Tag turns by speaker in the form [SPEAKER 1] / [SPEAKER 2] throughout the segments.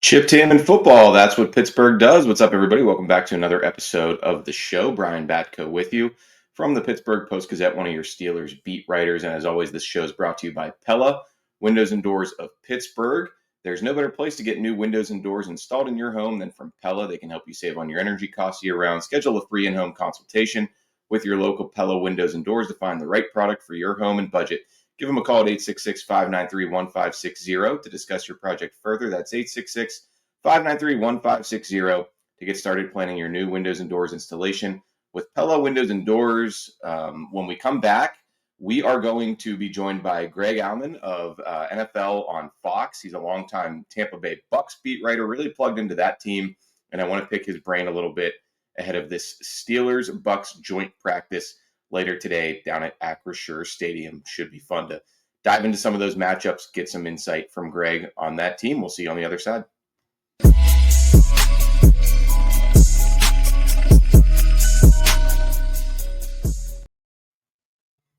[SPEAKER 1] Chipped ham and football. That's what Pittsburgh does. What's up, everybody? Welcome back to another episode of the show. Brian Batko with you from the Pittsburgh Post-Gazette, one of your Steelers beat writers. And as always, this show is brought to you by Pella, Windows and Doors of Pittsburgh. There's no better place to get new windows and doors installed in your home than from Pella. They can help you save on your energy costs year-round. Schedule a free in-home consultation with your local Pella Windows and Doors to find the right product for your home and budget. Give them a call at 866-593-1560 to discuss your project further. That's 866-593-1560 to get started planning your new windows and doors installation with Pella Windows and Doors. When we come back, we are going to be joined by Greg Auman of NFL on Fox. He's a longtime Tampa Bay Bucs beat writer, really plugged into that team, and I want to pick his brain a little bit ahead of this Steelers-Bucs joint practice later today down at Acrisure Stadium. Should be fun to dive into some of those matchups, get some insight from Greg on that team. We'll see you on the other side.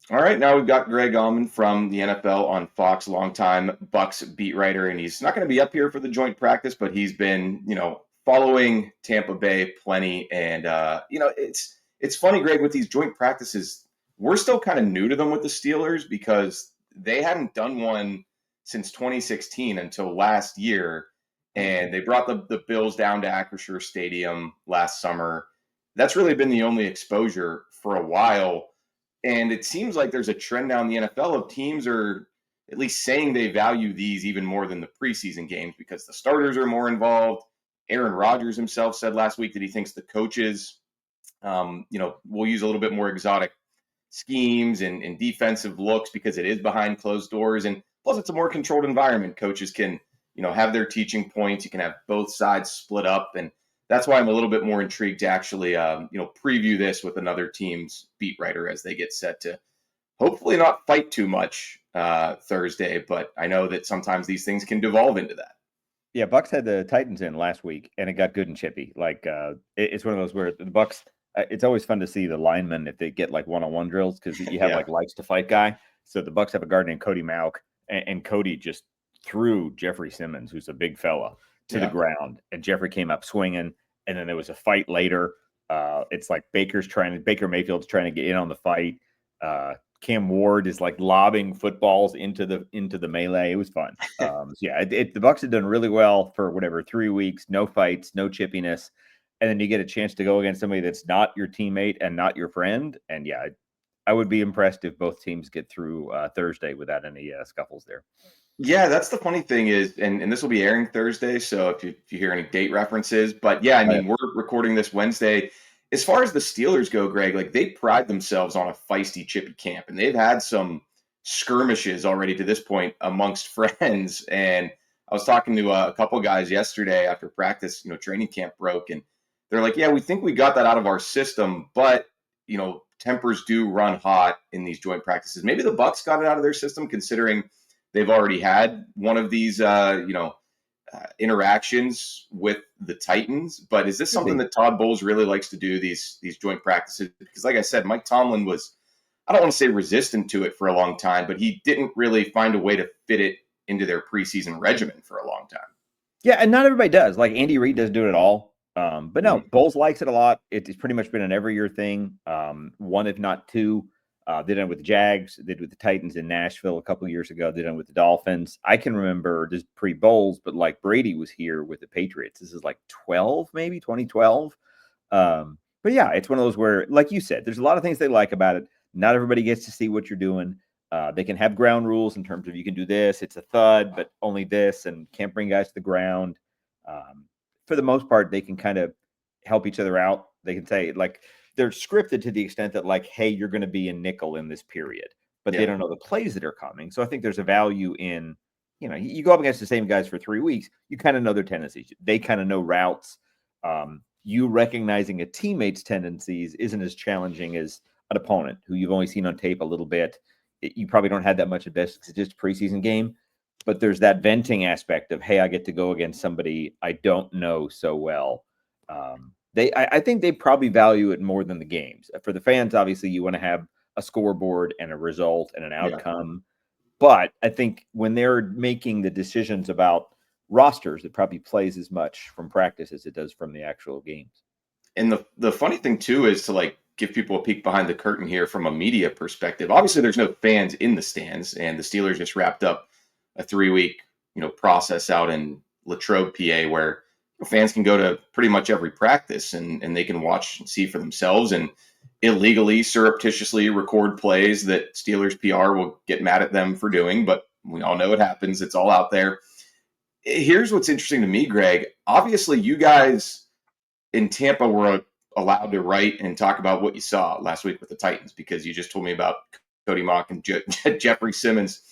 [SPEAKER 1] All right, now we've got Greg Auman from the NFL on Fox, longtime Bucs beat writer, and he's not going to be up here for the joint practice, but he's been, following Tampa Bay plenty. And, it's funny, Greg, with these joint practices, we're still kind of new to them with the Steelers because they hadn't done one since 2016 until last year. And they brought the Bills down to Acrisure Stadium last summer. That's really been the only exposure for a while. And it seems like there's a trend now in the NFL of teams are at least saying they value these even more than the preseason games because the starters are more involved. Aaron Rodgers himself said last week that he thinks the coaches will use a little bit more exotic schemes and defensive looks because it is behind closed doors. And plus, it's a more controlled environment. Coaches can, have their teaching points. You can have both sides split up. And that's why I'm a little bit more intrigued to actually, preview this with another team's beat writer as they get set to hopefully not fight too much Thursday. But I know that sometimes these things can devolve into that.
[SPEAKER 2] Yeah, Bucs had the Titans in last week, and it got good and chippy. It's one of those where the Bucs. It's always fun to see the linemen if they get like one-on-one drills because you have like likes to fight guy. So the Bucs have a guard named Cody Mauk, and Cody just threw Jeffrey Simmons, who's a big fella, to the ground, and Jeffrey came up swinging. And then there was a fight later. It's like Baker Mayfield's trying to get in on the fight. Cam Ward is like lobbing footballs into the melee. It was fun. The Bucs had done really well for 3 weeks. No fights, no chippiness, and then you get a chance to go against somebody that's not your teammate and not your friend. And I would be impressed if both teams get through Thursday without any scuffles there.
[SPEAKER 1] Yeah, that's the funny thing is, and this will be airing Thursday, so if you hear any date references, but we're recording this Wednesday. As far as the Steelers go, Greg, like they pride themselves on a feisty, chippy camp, and they've had some skirmishes already to this point amongst friends. And I was talking to a couple guys yesterday after practice, training camp broke, and they're like, yeah, we think we got that out of our system, but, tempers do run hot in these joint practices. Maybe the Bucs got it out of their system considering they've already had one of these, interactions with the Titans. But is this something that Todd Bowles really likes to do, these joint practices? Because like I said, Mike Tomlin was, I don't want to say resistant to it for a long time, but he didn't really find a way to fit it into their preseason regimen for a long time.
[SPEAKER 2] Yeah, and not everybody does. Like Andy Reid doesn't do it at all. But no, Bowles likes it a lot. It's pretty much been an every year thing. One, if not two. They did it with the Jags, they did it with the Titans in Nashville a couple of years ago. They did it with the Dolphins. I can remember this pre-Bowles, but like Brady was here with the Patriots. This is like 2012. But yeah, it's one of those where, like you said, there's a lot of things they like about it. Not everybody gets to see what you're doing. They can have ground rules in terms of you can do this, it's a thud, but only this, and can't bring guys to the ground. For the most part, they can kind of help each other out. They can say, like, they're scripted to the extent that, like, hey, you're going to be a nickel in this period, but they don't know the plays that are coming. So I think there's a value in, you go up against the same guys for 3 weeks, you kind of know their tendencies. They kind of know routes. You recognizing a teammate's tendencies isn't as challenging as an opponent who you've only seen on tape a little bit. You probably don't have that much at best because it's just a preseason game. But there's that venting aspect of, hey, I get to go against somebody I don't know so well. I think they probably value it more than the games. For the fans, obviously, you want to have a scoreboard and a result and an outcome. But I think when they're making the decisions about rosters, it probably plays as much from practice as it does from the actual games.
[SPEAKER 1] And the funny thing too is to like give people a peek behind the curtain here from a media perspective. Obviously, there's no fans in the stands, and the Steelers just wrapped up a 3-week process out in Latrobe, PA, where fans can go to pretty much every practice and they can watch and see for themselves and illegally, surreptitiously record plays that Steelers PR will get mad at them for doing, but we all know it happens. It's all out there. Here's what's interesting to me, Greg. Obviously, you guys in Tampa were allowed to write and talk about what you saw last week with the Titans because you just told me about Cody Mock and Jeffrey Simmons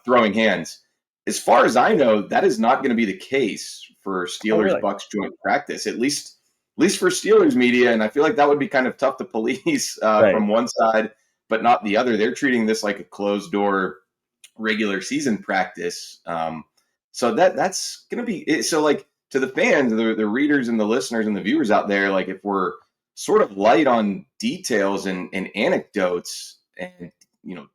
[SPEAKER 1] throwing hands. As far as I know, that is not going to be the case for Steelers Bucs joint practice, at least for Steelers media. And I feel like that would be kind of tough to police from one side, but not the other. They're treating this like a closed door regular season practice. So that's going to be so like to the fans, the readers and the listeners and the viewers out there, like if we're sort of light on details and anecdotes and,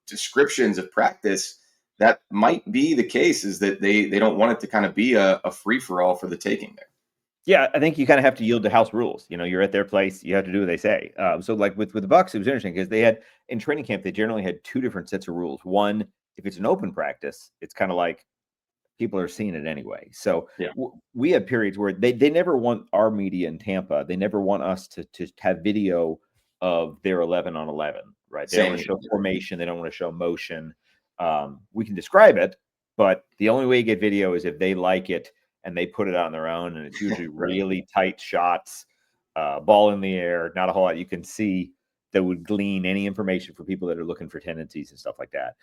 [SPEAKER 1] descriptions of practice, that might be the case, is that they don't want it to kind of be a free-for-all for the taking there.
[SPEAKER 2] Yeah, I think you kind of have to yield to house rules. You're at their place. You have to do what they say. So like with the Bucs, it was interesting because they had in training camp, they generally had two different sets of rules. One, if it's an open practice, it's kind of like people are seeing it anyway. So we have periods where they never want our media in Tampa. They never want us to have video of their 11 on 11, right? They don't want to show formation. They don't want to show motion. We can describe it, but the only way you get video is if they like it and they put it on their own. And it's usually really tight shots, ball in the air, not a whole lot you can see that would glean any information for people that are looking for tendencies and stuff like that.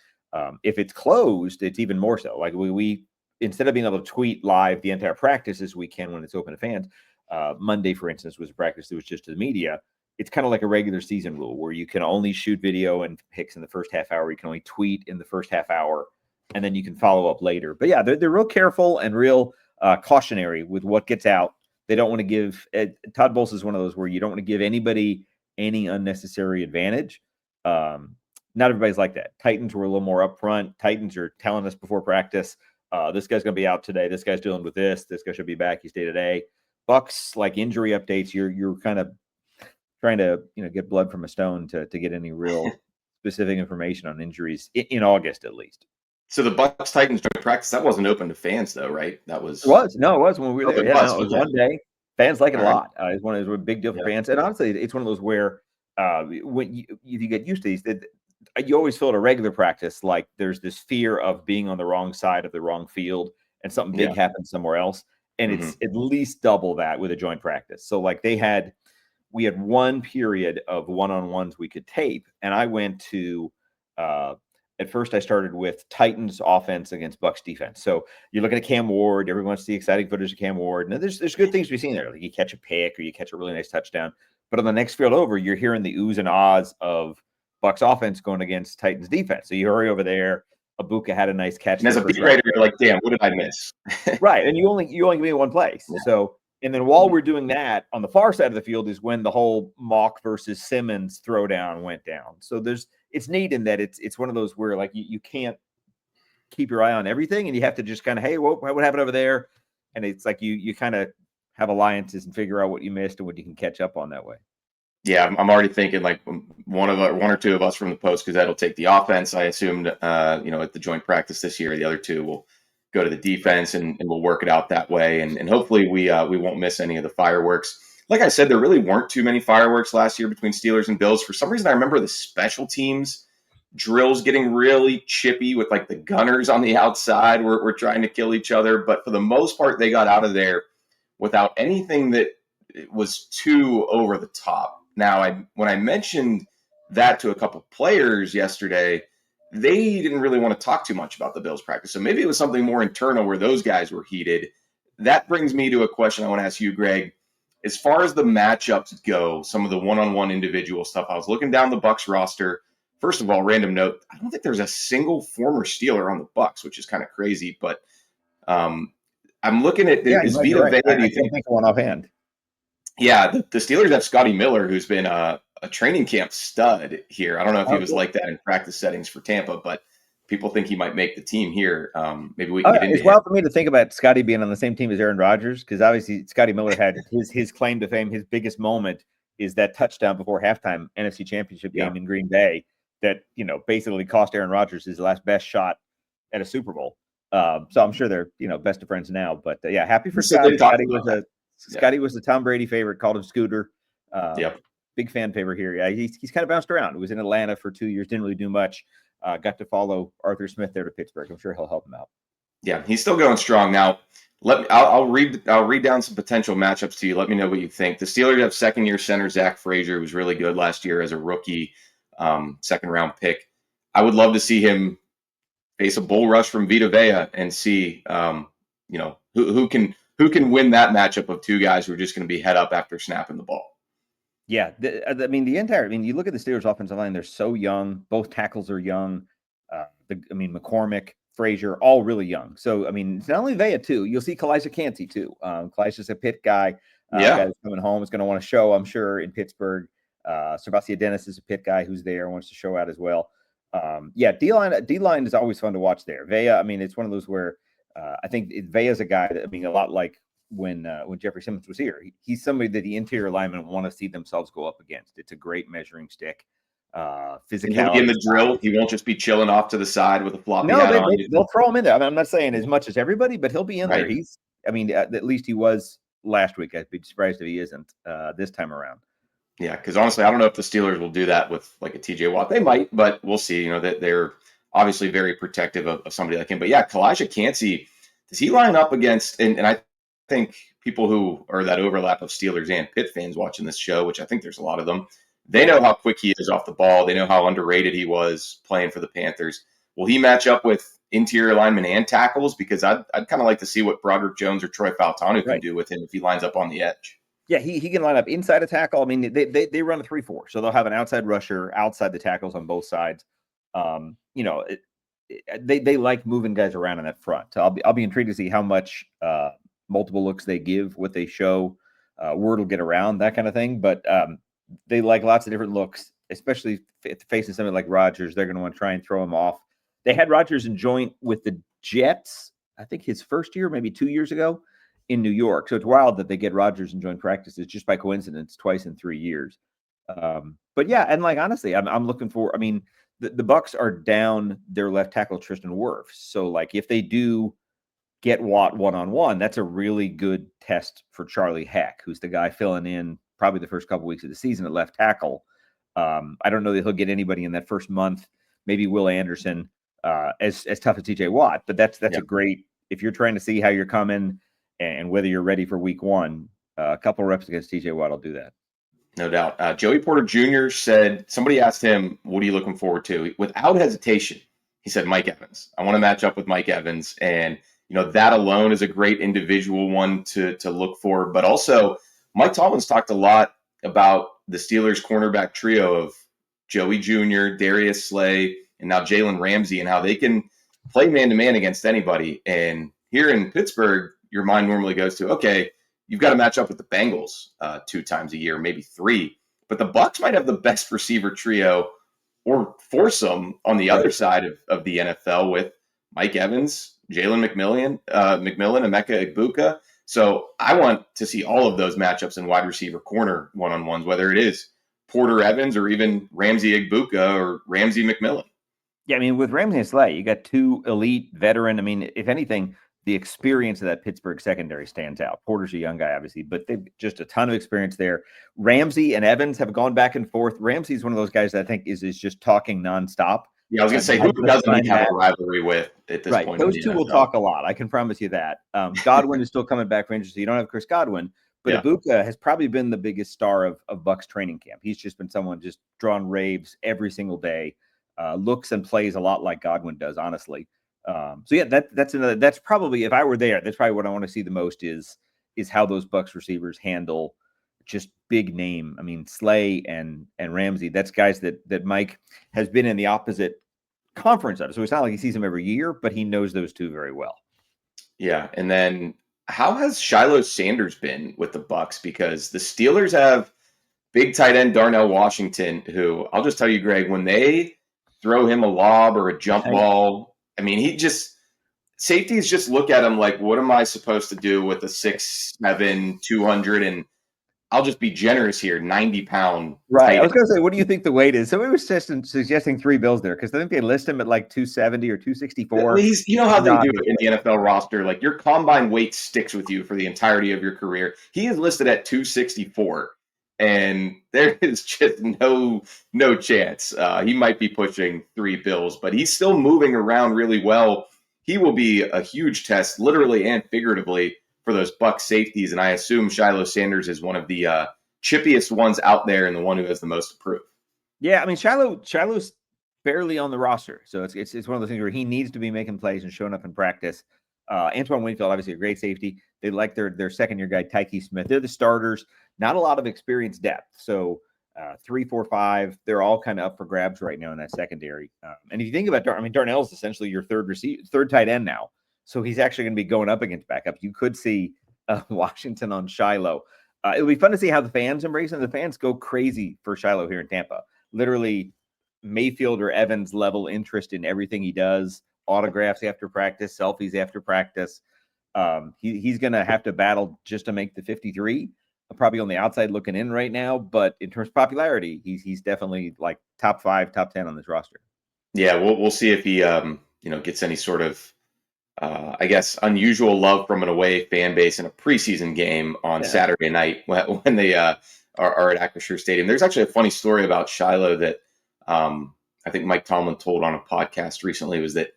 [SPEAKER 2] If it's closed, it's even more so. Like we instead of being able to tweet live the entire practice as we can when it's open to fans, Monday, for instance, was a practice that was just to the media. It's kind of like a regular season rule where you can only shoot video and picks in the first half hour. You can only tweet in the first half hour, and then you can follow up later. But yeah, they're real careful and real cautionary with what gets out. They don't want to give Todd Bowles is one of those where you don't want to give anybody any unnecessary advantage. Not everybody's like that. Titans were a little more upfront. Titans are telling us before practice, this guy's going to be out today. This guy's dealing with this. This guy should be back. He's day to day. Bucs, like injury updates, you're kind of trying to get blood from a stone to get any real specific information on injuries in August at least.
[SPEAKER 1] So the Bucs Titans joint practice, that wasn't open to fans though, right? It was
[SPEAKER 2] when we were there. It was one day. Fans like it a lot. It's one of those big deal for fans. And honestly, it's one of those where when if you get used to these, you always feel at a regular practice like there's this fear of being on the wrong side of the wrong field and something big happens somewhere else. And it's at least double that with a joint practice. So like we had one period of one-on-ones we could tape, and I went to at first I started with Titans offense against Bucs defense. So you're looking at Cam Ward. Everyone wants to see exciting footage of Cam Ward. And there's good things to be seen there. Like you catch a pick or you catch a really nice touchdown. But on the next field over, you're hearing the oohs and ahs of Bucs offense going against Titans defense. So you hurry over there. Abuka had a nice catch.
[SPEAKER 1] And as a beat writer, you're like, damn, what did I miss?
[SPEAKER 2] Right. And you only can be in one place. Yeah. So, and then while we're doing that, on the far side of the field is when the whole Mock versus Simmons throwdown went down. So it's neat in that it's one of those where like you can't keep your eye on everything and you have to just kind of, hey, what happened over there? And it's like you kind of have alliances and figure out what you missed and what you can catch up on that way.
[SPEAKER 1] Yeah, I'm already thinking like one or two of us from the Post-Gazette will take the offense. I assumed, at the joint practice this year, the other two will go to the defense and we'll work it out that way. And hopefully we won't miss any of the fireworks. Like I said, there really weren't too many fireworks last year between Steelers and Bills. For some reason, I remember the special teams drills getting really chippy with like the gunners on the outside were trying to kill each other. But for the most part, they got out of there without anything that was too over the top. Now, when I mentioned that to a couple of players yesterday, they didn't really want to talk too much about the Bills practice. So maybe it was something more internal where those guys were heated. That brings me to a question I want to ask you, Greg. As far as the matchups go, some of the one-on-one individual stuff, I was looking down the Bucs roster. First of all, random note, I don't think there's a single former Steeler on the Bucs, which is kind of crazy. But I'm looking at is Vita Vea.
[SPEAKER 2] Do you think one offhand?
[SPEAKER 1] Yeah, the Steelers have Scotty Miller, who's been a training camp stud here. I don't know if he was like that in practice settings for Tampa, but people think he might make the team here. Maybe we can get into
[SPEAKER 2] it's
[SPEAKER 1] him.
[SPEAKER 2] wild for me to think about Scotty being on the same team as Aaron Rodgers, because obviously Scotty Miller had his claim to fame. His biggest moment is that touchdown before halftime NFC Championship game in Green Bay that basically cost Aaron Rodgers his last best shot at a Super Bowl. So I'm sure they're best of friends now. But happy for Scotty. Scotty was the Tom Brady favorite. Called him Scooter. Big fan favorite here. Yeah, he's kind of bounced around. He was in Atlanta for 2 years. Didn't really do much. Got to follow Arthur Smith there to Pittsburgh. I'm sure he'll help him out.
[SPEAKER 1] Yeah, he's still going strong. Now, I'll read down some potential matchups to you. Let me know what you think. The Steelers have second-year center Zach Frazier, who was really good last year as a rookie, second-round pick. I would love to see him face a bull rush from Vita Vea and see, who can win that matchup of two guys who are just going to be head up after snapping the ball.
[SPEAKER 2] Yeah, you look at the Steelers' offensive line; they're so young. Both tackles are young. McCormick, Frazier, all really young. So, it's not only Vea too. You'll see Kalijah Kancey too. Kalijah's a Pitt guy. Guy who's coming home is going to want to show, I'm sure, in Pittsburgh. Servacia Dennis is a Pitt guy who's there, wants to show out as well. D-line is always fun to watch there. Vea, it's one of those where I think Vea's a guy that, a lot like when Jeffrey Simmons was here. He's somebody that the interior linemen want to see themselves go up against. It's a great measuring stick. Physicality.
[SPEAKER 1] He'll be in the drill. He won't just be chilling off to the side with a floppy
[SPEAKER 2] hat
[SPEAKER 1] on.
[SPEAKER 2] They'll throw him in there. I'm not saying as much as everybody, but he'll be in there. He's, at least he was last week. I'd be surprised if he isn't this time around.
[SPEAKER 1] Yeah, because honestly, I don't know if the Steelers will do that with like a TJ Watt. They might, but we'll see. That they're obviously very protective of somebody like him. But yeah, Kalijah Kancey, does he line up against? And I think people who are that overlap of Steelers and Pitt fans watching this show, which I think there's a lot of them, they know how quick he is off the ball. They know how underrated he was playing for the Panthers. Will he match up with interior linemen and tackles? Because I'd kind of like to see what Broderick Jones or Troy Fautanu can do with him if he lines up on the edge.
[SPEAKER 2] Yeah, he can line up inside a tackle. They run a 3-4, so they'll have an outside rusher outside the tackles on both sides. They like moving guys around in that front. So I'll be intrigued to see how much multiple looks they give, what they show, word will get around, that kind of thing. But they like lots of different looks, especially facing somebody like Rodgers. They're going to want to try and throw him off. They had Rodgers in joint with the Jets, I think his first year, maybe 2 years ago, in New York. So it's wild that they get Rodgers in joint practices just by coincidence twice in 3 years. But yeah, and honestly, I'm looking for, the Bucs are down their left tackle Tristan Wirfs. So if they do get Watt one-on-one, that's a really good test for Charlie Heck, who's the guy filling in probably the first couple weeks of the season at left tackle. I don't know that he'll get anybody in that first month, maybe Will Anderson, as tough as TJ Watt, but that's a great, if you're trying to see how you're coming and whether you're ready for week one, a couple reps against TJ Watt will do that.
[SPEAKER 1] No doubt. Joey Porter Jr. said, somebody asked him, what are you looking forward to? Without hesitation, he said, Mike Evans. I want to match up with Mike Evans. And, that alone is a great individual one to look for. But also, Mike Tomlin's talked a lot about the Steelers cornerback trio of Joey Jr., Darius Slay, and now Jalen Ramsey, and how they can play man-to-man against anybody. And here in Pittsburgh, your mind normally goes to, okay, you've got to match up with the Bengals 2 times a year, maybe 3. But the Bucs might have the best receiver trio or foursome on the other side of the NFL with Mike Evans, Jalen McMillan, Emeka Egbuka. So I want to see all of those matchups in wide receiver corner one-on-ones, whether it is Porter Evans or even Ramsey Egbuka or Ramsey McMillan.
[SPEAKER 2] Yeah, with Ramsey and Slay, you got 2 elite veteran. If anything, the experience of that Pittsburgh secondary stands out. Porter's a young guy, obviously, but they've just a ton of experience there. Ramsey and Evans have gone back and forth. Ramsey's one of those guys that I think is just talking nonstop.
[SPEAKER 1] Yeah, I was going to say, who doesn't he have a rivalry with at this point?
[SPEAKER 2] Those two will talk a lot. I can promise you that. Godwin is still coming back for injury, so you don't have Chris Godwin. But Egbuka has probably been the biggest star of Bucs training camp. He's just been someone just drawing raves every single day. Looks and plays a lot like Godwin does, honestly. That's probably, if I were there, that's probably what I want to see the most is how those Bucs receivers handle just big name. Slay and Ramsey, that's guys that Mike has been in the opposite conference of. So it's not like he sees them every year, but he knows those two very well.
[SPEAKER 1] Yeah. And then how has Shiloh Sanders been with the Bucs? Because the Steelers have big tight end Darnell Washington, who I'll just tell you, Greg, when they throw him a lob or a jump ball. I mean, safeties just look at him like, what am I supposed to do with a 6'7", 200, and I'll just be generous here, 90-pound.
[SPEAKER 2] Right. I was going to say, what do you think the weight is? Somebody was suggesting 3 bills there because I think they list him at like 270 or 264.
[SPEAKER 1] You know how they do it in the NFL roster. Like your combine weight sticks with you for the entirety of your career. He is listed at 264, and there is just no chance. He might be pushing 3 bills, but he's still moving around really well. He will be a huge test, literally and figuratively, for those Bucs safeties, and I assume Shiloh Sanders is one of the chippiest ones out there and the one who has the most to prove.
[SPEAKER 2] Yeah, I mean Shiloh's barely on the roster, so it's one of those things where he needs to be making plays and showing up in practice. Antoine Winfield, obviously a great safety. They like their second-year guy, Tyke Smith. They're the starters. Not a lot of experience depth, so 3, 4, 5. They're all kind of up for grabs right now in that secondary. And if you think about, Darnell is essentially your third tight end now. So he's actually going to be going up against backup. You could see Washington on Shiloh. It'll be fun to see how the fans embrace him. The fans go crazy for Shiloh here in Tampa. Literally Mayfield or Evans level interest in everything he does. Autographs after practice, selfies after practice. He's going to have to battle just to make the 53. Probably on the outside looking in right now. But in terms of popularity, he's definitely like top 5, top 10 on this roster.
[SPEAKER 1] Yeah, we'll see if he gets any sort of I guess, unusual love from an away fan base in a preseason game on Saturday night when they are at Acrisure Stadium. There's actually a funny story about Shiloh that I think Mike Tomlin told on a podcast recently, was that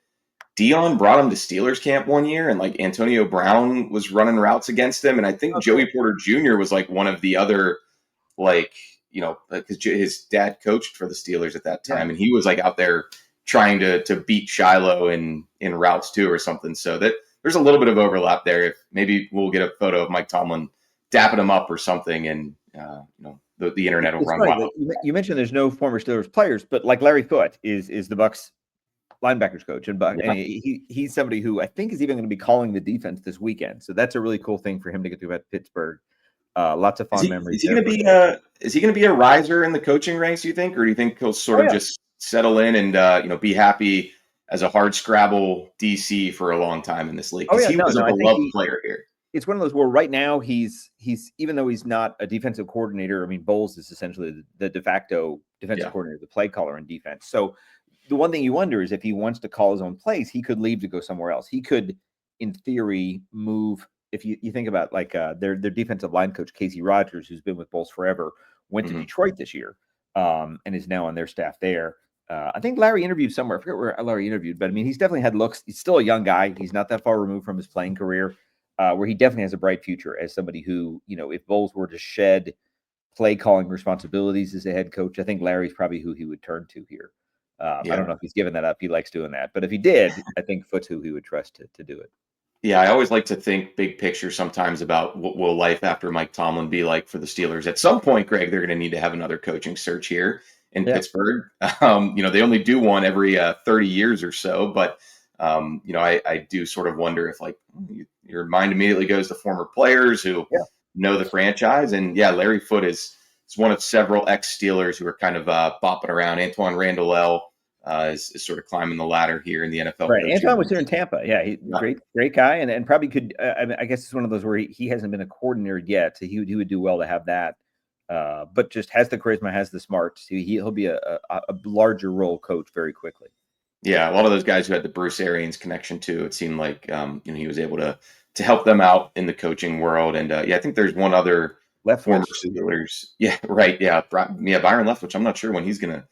[SPEAKER 1] Dion brought him to Steelers camp one year, and like Antonio Brown was running routes against him. And I think Joey Porter Jr. was like one of the other, because his dad coached for the Steelers at that time, and he was like out there trying to beat Shiloh in routes too or something. So that there's a little bit of overlap there. If maybe we'll get a photo of Mike Tomlin dapping him up or something, and the internet will run wild.
[SPEAKER 2] You mentioned there's no former Steelers players, but like Larry Foote is the Bucs linebackers coach, and he's somebody who I think is even going to be calling the defense this weekend. So that's a really cool thing for him to get to at Pittsburgh. Lots of fond memories.
[SPEAKER 1] Is he going to be a riser in the coaching ranks, you think, or do you think he'll sort of just settle in and be happy as a hard scrabble DC for a long time in this league? He was a beloved player here.
[SPEAKER 2] It's one of those where right now he's even though he's not a defensive coordinator, I mean Bowles is essentially the de facto defensive coordinator, the play caller in defense. So the one thing you wonder is if he wants to call his own plays, he could leave to go somewhere else. He could, in theory, move. If you think about like their defensive line coach, Casey Rogers, who's been with Bowles forever, went to Detroit this year and is now on their staff there. I think Larry interviewed somewhere. I forget where Larry interviewed, but I mean, he's definitely had looks. He's still a young guy. He's not that far removed from his playing career, where he definitely has a bright future as somebody who, if Bowles were to shed play calling responsibilities as a head coach, I think Larry's probably who he would turn to here. I don't know if he's given that up. He likes doing that. But if he did, I think Foote's who he would trust to do it.
[SPEAKER 1] Yeah, I always like to think big picture sometimes about what will life after Mike Tomlin be like for the Steelers. At some point, Greg, they're going to need to have another coaching search here in Pittsburgh. They only do one every 30 years or so. But, I do sort of wonder if, your mind immediately goes to former players who know the franchise. And, Larry Foote is one of several ex-Steelers who are kind of bopping around. Antoine Randall is sort of climbing the ladder here in the NFL.
[SPEAKER 2] Right. Antoine was here in Tampa. Yeah, he's great guy, and probably could. I guess it's one of those where he hasn't been a coordinator yet, so he would do well to have that. But just has the charisma, has the smarts. He'll be a larger role coach very quickly.
[SPEAKER 1] Yeah, a lot of those guys who had the Bruce Arians connection too. It seemed like he was able to help them out in the coaching world. And I think there's one other former Steelers. Yeah, right. Yeah, Byron Leftwich. I'm not sure when he's going to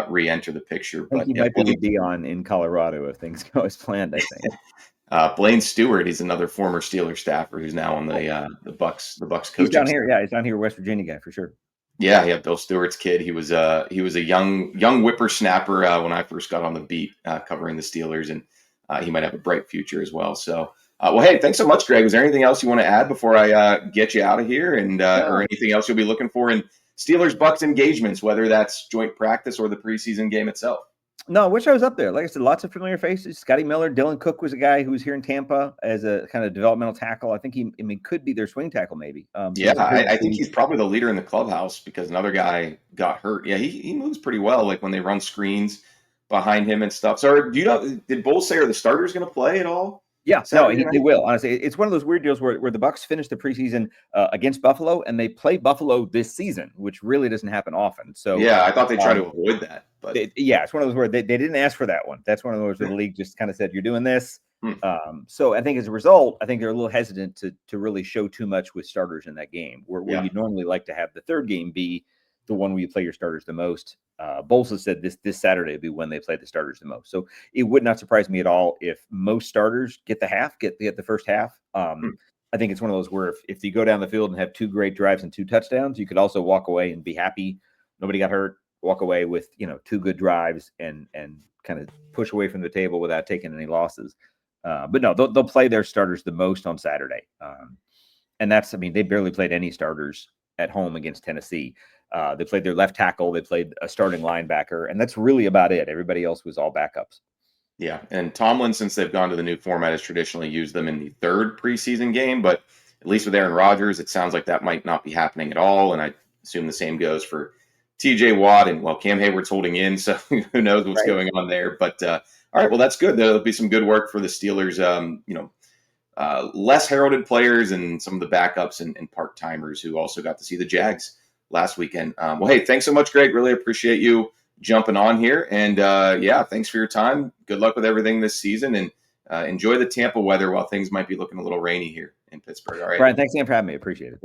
[SPEAKER 1] re-enter the picture, but
[SPEAKER 2] he might be Dion in Colorado if things go as planned. I think
[SPEAKER 1] Blaine Stewart, he's another former Steelers staffer who's now on the Bucs coaching.
[SPEAKER 2] He's down here, he's down here, West Virginia guy for sure.
[SPEAKER 1] Yeah, Bill Stewart's kid. He was a young whippersnapper when I first got on the beat covering the Steelers, and he might have a bright future as well. So, hey, thanks so much, Greg. Was there anything else you want to add before I get you out of here, and or anything else you'll be looking for in Steelers Bucs engagements, whether that's joint practice or the preseason game itself?
[SPEAKER 2] No, I wish I was up there. Like I said, lots of familiar faces. Scotty Miller, Dylan Cook was a guy who was here in Tampa as a kind of developmental tackle. I think could be their swing tackle maybe.
[SPEAKER 1] I think he's probably the leader in the clubhouse because another guy got hurt. Yeah, he moves pretty well. Like when they run screens, behind him and stuff. So, do you know? Did Bowles say are the starters going to play at all?
[SPEAKER 2] Yeah, no, he will. Honestly, it's one of those weird deals where the Bucs finished the preseason against Buffalo, and they play Buffalo this season, which really doesn't happen often. So
[SPEAKER 1] yeah, I thought they tried to avoid that, but
[SPEAKER 2] it's one of those where they didn't ask for that one. That's one of those where the league just kind of said, "You're doing this." So I think as a result, I think they're a little hesitant to really show too much with starters in that game, where you normally like to have the third game be the one where you play your starters the most. Bowles has said this Saturday would be when they play the starters the most. So it would not surprise me at all if most starters get the first half. I think it's one of those where if you go down the field and have 2 great drives and 2 touchdowns, you could also walk away and be happy. Nobody got hurt. Walk away with 2 good drives and kind of push away from the table without taking any losses. But no, they'll play their starters the most on Saturday. And they barely played any starters at home against Tennessee. They played their left tackle. They played a starting linebacker, and that's really about it. Everybody else was all backups.
[SPEAKER 1] Yeah, and Tomlin, since they've gone to the new format, has traditionally used them in the 3rd preseason game, but at least with Aaron Rodgers, it sounds like that might not be happening at all, and I assume the same goes for TJ Watt, and Cam Hayward's holding in, so who knows what's going on there. But all right, well, that's good. There'll be some good work for the Steelers. Less heralded players and some of the backups and part-timers who also got to see the Jags last weekend. Well, hey, thanks so much, Greg. Really appreciate you jumping on here. And thanks for your time. Good luck with everything this season, and enjoy the Tampa weather while things might be looking a little rainy here in Pittsburgh. All right,
[SPEAKER 2] Brian, thanks again for having me. Appreciate it.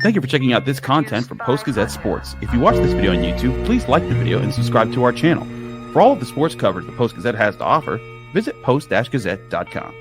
[SPEAKER 3] Thank you for checking out this content from Post-Gazette Sports. If you watch this video on YouTube, please like the video and subscribe to our channel. For all of the sports coverage the Post-Gazette has to offer, visit post-gazette.com.